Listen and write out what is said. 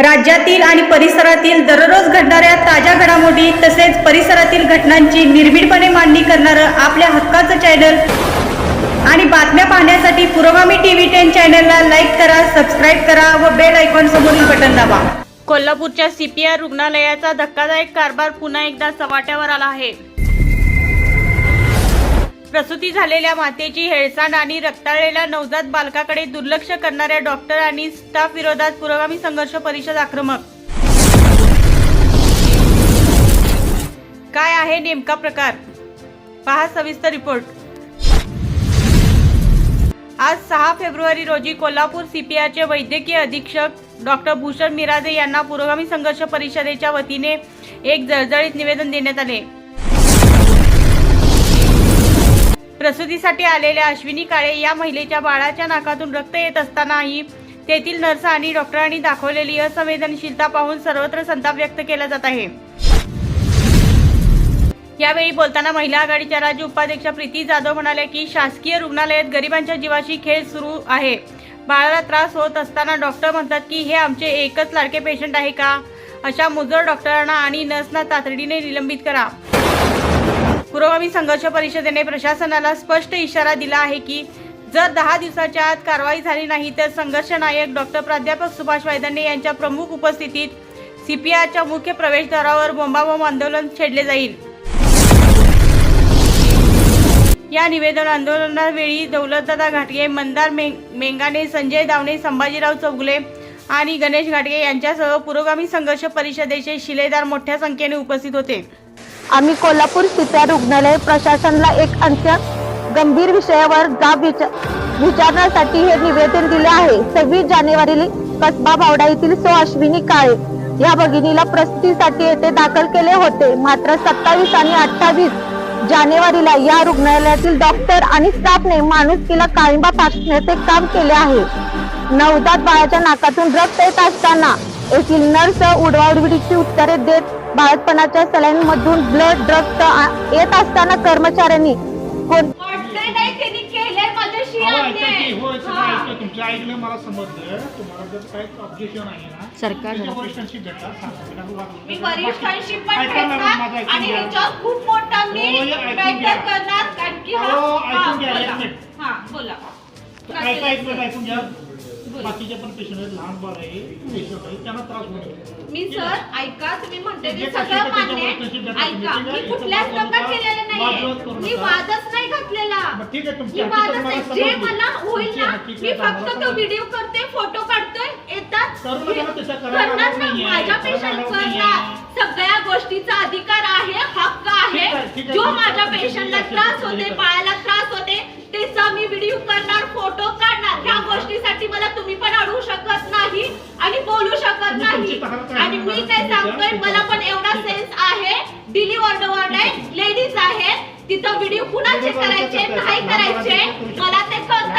राज्यातील आणि परिसरातील दररोज घडणाऱ्या ताज्या घडामोडी तसेच परिसरातील घटनांची निर्भीडपणे मांडणी करणारं आपल्या हक्काचं चॅनल आणि बातम्या पाहण्यासाठी पुरोगामी टीव्ही 10 चॅनलला लाईक करा, सबस्क्राईब करा व बेल आयकॉन समोरील बटन दाबा। कोल्हापूरच्या CPR रुग्णालयाचा धक्कादायक कारभार पुन्हा एकदा चव्हाट्यावर आला आहे। प्रसूती झालेल्या मातेची हेळसांड आणि रक्ताळलेल्या नवजात बालकाकडे दुर्लक्ष करणाऱ्या डॉक्टर आणि स्टाफ विरोधात पुरोगामी संघर्ष परिषद आक्रमक। काय आहे नेमका प्रकार, पहा सविस्तर रिपोर्ट। आज 6 फेब्रुवारी रोजी कोल्हापूर CPRचे वैद्यकीय अधीक्षक डॉक्टर भूषण मिराजे यांना पुरोगामी संघर्ष परिषदेच्या वतीने एक जळजळीत निवेदन देण्यात आले। प्रसूतीसाठी आलेल्या अश्विनी काळे या महिलेच्या बाळाच्या नाकातून रक्त येत असतानाही तेथील नर्स आणि डॉक्टरांनी दाखवलेली असंवेदनशीलता पाहून सर्वत्र संताप व्यक्त केला जात आहे। यावेळी बोलताना महिला आघाडीच्या राज्य उपाध्यक्ष प्रीती जाधव म्हणाले की शासकीय रुग्णालयात गरिबांच्या जीवाशी खेळ सुरू आहे। बाळाला त्रास होत असताना डॉक्टर म्हणतात की हे आमचे एकच लाडके पेशंट आहे का? अशा मुजोर डॉक्टरांना आणि नर्सना तातडीने निलंबित करा। पुरोगामी संघर्ष परिषदेने प्रशासनाला स्पष्ट इशारा दिला आहे की जर 10 दिवसाच्या आत कारवाई झाली नाही तर संघर्ष नायक डॉक्टर प्राध्यापक सुभाष वैद्यने यांच्या प्रमुख उपस्थितीत CPRच्या मुख्य प्रवेशद्वारावर बोंबाबोंब आंदोलन छेडले जाईल। या निवेदन आंदोलनावेळी दौलतदादा घाटगे, मंदार मेंगाने, संजय दावणे, संभाजीराव चौगुले आणि गणेश घाटगे यांच्यासह पुरोगामी संघर्ष परिषदेचे शिलेदार मोठ्या संख्येने उपस्थित होते। आम्ही कोल्हापूर CPR रुग्णालय प्रशासनाला एक अत्यंत गंभीर विषयावर जाब विचारण्यासाठी हे निवेदन दिले आहे। 26 जानेवारी कसबा बावडा येथील सौ अश्विनी काळे या भगिनीला प्रसूतीसाठी येथे दाखल केले होते। मात्र 27 आणि 28 जानेवारीला या रुग्णालयातील डॉक्टर आणि स्टाफने माणुसकीला काळिंबा फासण्याचे काम केले आहे। नवजात बाळाच्या नाकातून रक्त येत असताना येथील नर्स उडवाउडवीची उत्तरे देत बाळपणाच्या सलाईन मधून ब्लड रक्त येत असताना कर्मचाऱ्यांनी बाकीचे पण पेशंट आहेत, लहान बाळ आहे, पेशंट आहे, त्यांना त्रास होतो। मी सर ऐका, तुम्ही म्हणते ते सगळं मान्य ऐका, मी कुठल्याच दंगा केलेला नाहीये, मी वादच नाही घातलेला, ठीक आहे मी वादच नाही, जे मला होईल ना मी फक्त तो व्हिडिओ करते, फोटो काढतोय, येतात करणार ना माझ्या पेशंटला सगळ्या गोष्टीचा अधिकार आहे, हक्क आहे। जो माझ्या पेशंटला त्रास होते, बाळाला त्रास होते त्याचा मी व्हिडिओ करणार, फोटो काढणार। ह्या गोष्टीसाठी मला तुम्ही पण अडवू शकत नाही आणि बोलू शकत नाही। आणि मी काय सांगतोय, मला पण एवढा सेन्स आहे, दिली वॉर्ड आहे, लेडीज आहे, तिथं व्हिडिओ कुणाचे करायचे नाही करायचे मला ते कळतं।